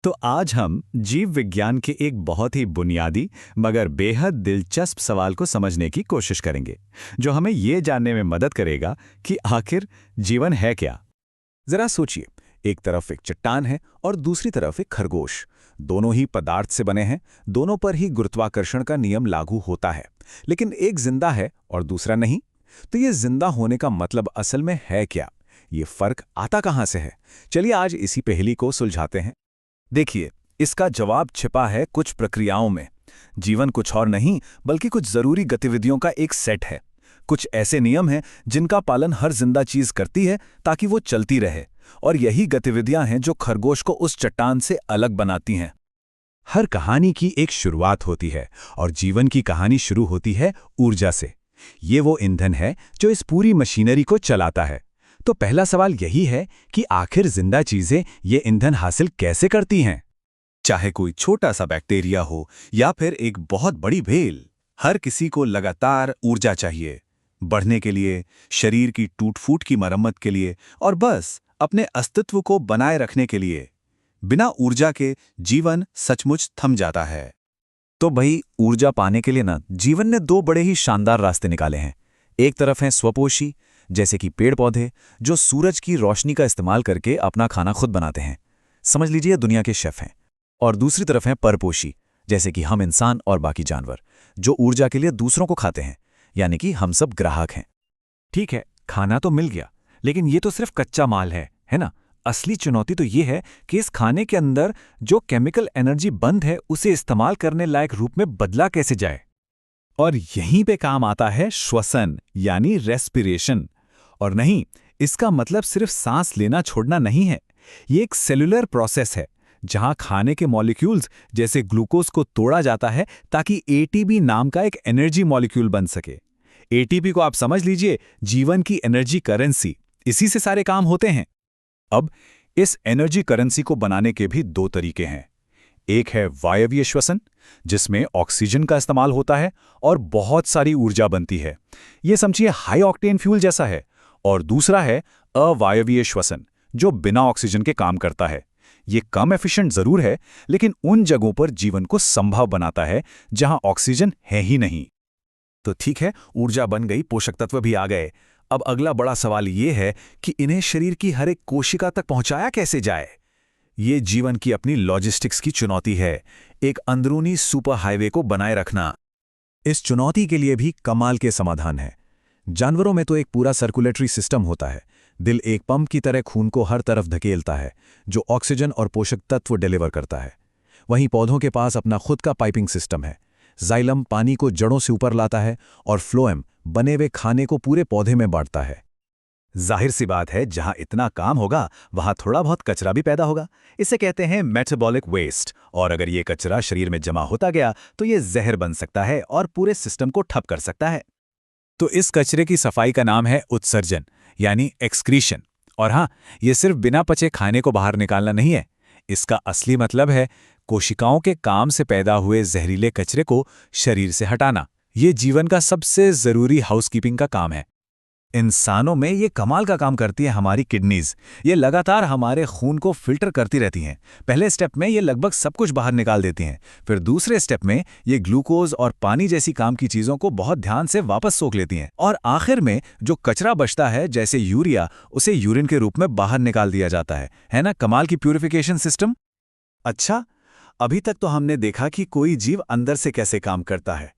तो आज हम जीव विज्ञान के एक बहुत ही बुनियादी मगर बेहद दिलचस्प सवाल को समझने की कोशिश करेंगे, जो हमें ये जानने में मदद करेगा कि आखिर जीवन है क्या। जरा सोचिए, एक तरफ एक चट्टान है और दूसरी तरफ एक खरगोश। दोनों ही पदार्थ से बने हैं, दोनों पर ही गुरुत्वाकर्षण का नियम लागू होता है, लेकिन एक जिंदा है और दूसरा नहीं। तो ये जिंदा होने का मतलब असल में है क्या? ये फर्क आता कहां से है? चलिए आज इसी पहेली को सुलझाते हैं। देखिए, इसका जवाब छिपा है कुछ प्रक्रियाओं में। जीवन कुछ और नहीं बल्कि कुछ जरूरी गतिविधियों का एक सेट है। कुछ ऐसे नियम हैं जिनका पालन हर जिंदा चीज करती है ताकि वो चलती रहे, और यही गतिविधियां हैं जो खरगोश को उस चट्टान से अलग बनाती हैं। हर कहानी की एक शुरुआत होती है और जीवन की कहानी शुरू होती है ऊर्जा से। ये वो ईंधन है जो इस पूरी मशीनरी को चलाता है। तो पहला सवाल यही है कि आखिर जिंदा चीजें ये ईंधन हासिल कैसे करती हैं? चाहे कोई छोटा सा बैक्टीरिया हो या फिर एक बहुत बड़ी भेल, हर किसी को लगातार ऊर्जा चाहिए। बढ़ने के लिए, शरीर की टूट-फूट की मरम्मत के लिए और बस अपने अस्तित्व को बनाए रखने के लिए। बिना ऊर्जा के जीवन सचमुच थम जाता है। तो भाई, ऊर्जा पाने के लिए ना जीवन ने दो बड़े ही शानदार रास्ते निकाले हैं। एक तरफ है स्वपोषी, जैसे कि पेड़ पौधे जो सूरज की रोशनी का इस्तेमाल करके अपना खाना खुद बनाते हैं, समझ लीजिए दुनिया के शेफ हैं। और दूसरी तरफ है परपोषी, जैसे कि हम इंसान और बाकी जानवर, जो ऊर्जा के लिए दूसरों को खाते हैं, यानी कि हम सब ग्राहक हैं। ठीक है, खाना तो मिल गया, लेकिन ये तो सिर्फ कच्चा माल है ना? असली चुनौती तो ये है कि इस खाने के अंदर जो केमिकल एनर्जी बंद है उसे इस्तेमाल करने लायक रूप में बदला कैसे जाए। और यहीं पे काम आता है श्वसन, यानी रेस्पिरेशन। और नहीं, इसका मतलब सिर्फ सांस लेना छोड़ना नहीं है। ये एक सेलुलर प्रोसेस है जहां खाने के मॉलिक्यूल्स जैसे ग्लूकोज को तोड़ा जाता है ताकि एटीपी नाम का एक एनर्जी मॉलिक्यूल बन सके। एटीपी को आप समझ लीजिए जीवन की एनर्जी करेंसी। इसी से सारे काम होते हैं। अब इस एनर्जी करेंसी को बनाने के भी दो तरीके हैं। एक है वायवीय श्वसन, जिसमें ऑक्सीजन का इस्तेमाल होता है और बहुत सारी ऊर्जा बनती है। ये समझिए हाई ऑक्टेन फ्यूल जैसा है। और दूसरा है अवायवीय श्वसन, जो बिना ऑक्सीजन के काम करता है। ये कम एफिशिएंट जरूर है, लेकिन उन जगहों पर जीवन को संभव बनाता है जहां ऑक्सीजन है ही नहीं। तो ठीक है, ऊर्जा बन गई, पोषक तत्व भी आ गए। अब अगला बड़ा सवाल ये है कि इन्हें शरीर की हर एक कोशिका तक पहुंचाया कैसे जाए। ये जीवन की अपनी लॉजिस्टिक्स की चुनौती है, एक अंदरूनी सुपर हाईवे को बनाए रखना। इस चुनौती के लिए भी कमाल के समाधान है। जानवरों में तो एक पूरा सर्कुलेटरी सिस्टम होता है। दिल एक पंप की तरह खून को हर तरफ धकेलता है, जो ऑक्सीजन और पोषक तत्व डिलीवर करता है। वहीं पौधों के पास अपना खुद का पाइपिंग सिस्टम है। जाइलम पानी को जड़ों से ऊपर लाता है और फ्लोएम बने हुए खाने को पूरे पौधे में बांटता है। जाहिर सी बात है, जहां इतना काम होगा वहां थोड़ा बहुत कचरा भी पैदा होगा। इसे कहते हैं मेटाबॉलिक वेस्ट। और अगर ये कचरा शरीर में जमा होता गया तो ये जहर बन सकता है और पूरे सिस्टम को ठप कर सकता है। तो इस कचरे की सफाई का नाम है उत्सर्जन, यानी एक्सक्रीशन। और हाँ, ये सिर्फ बिना पचे खाने को बाहर निकालना नहीं है। इसका असली मतलब है कोशिकाओं के काम से पैदा हुए जहरीले कचरे को शरीर से हटाना। ये जीवन का सबसे जरूरी हाउसकीपिंग का काम है। इंसानों में ये कमाल का काम करती है हमारी किडनीज। ये लगातार हमारे खून को फिल्टर करती रहती हैं। पहले स्टेप में ये लगभग सब कुछ बाहर निकाल देती हैं। फिर दूसरे स्टेप में ये ग्लूकोज और पानी जैसी काम की चीज़ों को बहुत ध्यान से वापस सोख लेती हैं। और आखिर में जो कचरा बचता है, जैसे यूरिया, उसे यूरिन के रूप में बाहर निकाल दिया जाता है ना? कमाल की प्यूरिफिकेशन सिस्टम। अच्छा, अभी तक तो हमने देखा कि कोई जीव अंदर से कैसे काम करता है,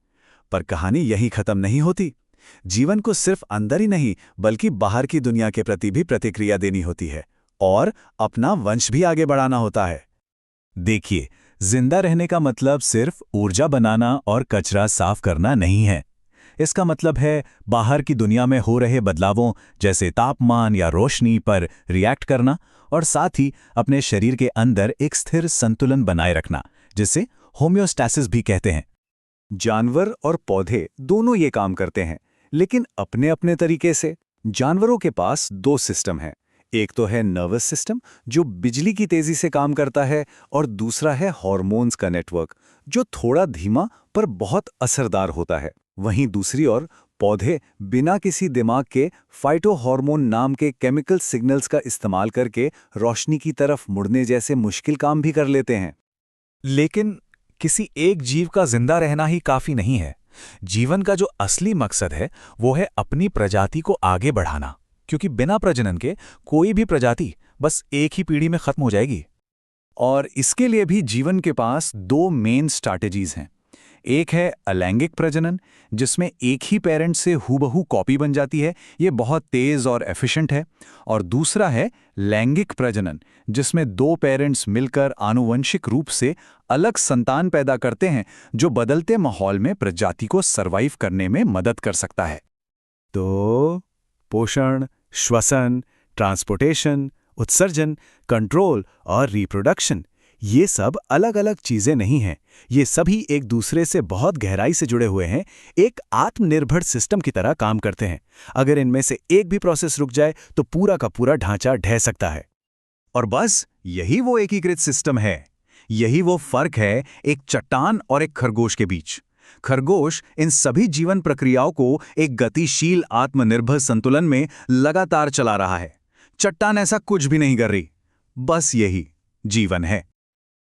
पर कहानी यही खत्म नहीं होती। जीवन को सिर्फ अंदर ही नहीं बल्कि बाहर की दुनिया के प्रति भी प्रतिक्रिया देनी होती है और अपना वंश भी आगे बढ़ाना होता है। देखिए, जिंदा रहने का मतलब सिर्फ ऊर्जा बनाना और कचरा साफ करना नहीं है। इसका मतलब है बाहर की दुनिया में हो रहे बदलावों जैसे तापमान या रोशनी पर रिएक्ट करना, और साथ ही अपने शरीर के अंदर एक स्थिर संतुलन बनाए रखना, जिसे होम्योस्टैसिस भी कहते हैं। जानवर और पौधे दोनों ये काम करते हैं, लेकिन अपने अपने तरीके से। जानवरों के पास दो सिस्टम हैं। एक तो है नर्वस सिस्टम, जो बिजली की तेजी से काम करता है, और दूसरा है हार्मोन्स का नेटवर्क, जो थोड़ा धीमा पर बहुत असरदार होता है। वहीं दूसरी ओर पौधे बिना किसी दिमाग के फाइटोहॉर्मोन नाम के केमिकल सिग्नल्स का इस्तेमाल करके रोशनी की तरफ मुड़ने जैसे मुश्किल काम भी कर लेते हैं। लेकिन किसी एक जीव का जिंदा रहना ही काफी नहीं है। जीवन का जो असली मकसद है वो है अपनी प्रजाति को आगे बढ़ाना, क्योंकि बिना प्रजनन के कोई भी प्रजाति बस एक ही पीढ़ी में खत्म हो जाएगी। और इसके लिए भी जीवन के पास दो मेन स्ट्रैटेजीज हैं। एक है अलैंगिक प्रजनन, जिसमें एक ही पेरेंट से हूबहू कॉपी बन जाती है, ये बहुत तेज और एफिशिएंट है। और दूसरा है लैंगिक प्रजनन, जिसमें दो पेरेंट्स मिलकर आनुवंशिक रूप से अलग संतान पैदा करते हैं, जो बदलते माहौल में प्रजाति को सरवाइव करने में मदद कर सकता है। तो पोषण, श्वसन, ट्रांसपोर्टेशन, उत्सर्जन, कंट्रोल और रिप्रोडक्शन, ये सब अलग अलग चीजें नहीं हैं। ये सभी एक दूसरे से बहुत गहराई से जुड़े हुए हैं, एक आत्मनिर्भर सिस्टम की तरह काम करते हैं। अगर इनमें से एक भी प्रोसेस रुक जाए तो पूरा का पूरा ढांचा ढह सकता है। और बस यही वो एकीकृत सिस्टम है। यही वो फर्क है एक चट्टान और एक खरगोश के बीच। खरगोश इन सभी जीवन प्रक्रियाओं को एक गतिशील आत्मनिर्भर संतुलन में लगातार चला रहा है। चट्टान ऐसा कुछ भी नहीं कर रही, बस यही जीवन है।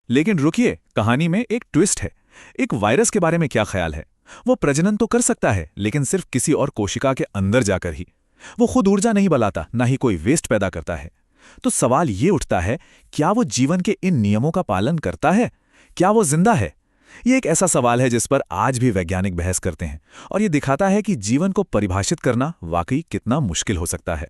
लेकिन रुकिए, कहानी में एक ट्विस्ट है। एक वायरस के बारे में क्या ख्याल है? वो प्रजनन तो कर सकता है, लेकिन सिर्फ किसी और कोशिका के अंदर जाकर ही। वो खुद ऊर्जा नहीं बनाता, ना ही कोई वेस्ट पैदा करता है। तो सवाल ये उठता है, क्या वो जीवन के इन नियमों का पालन करता है? क्या वो जिंदा है? ये एक ऐसा सवाल है जिस पर आज भी वैज्ञानिक बहस करते हैं, और ये दिखाता है कि जीवन को परिभाषित करना वाकई कितना मुश्किल हो सकता है।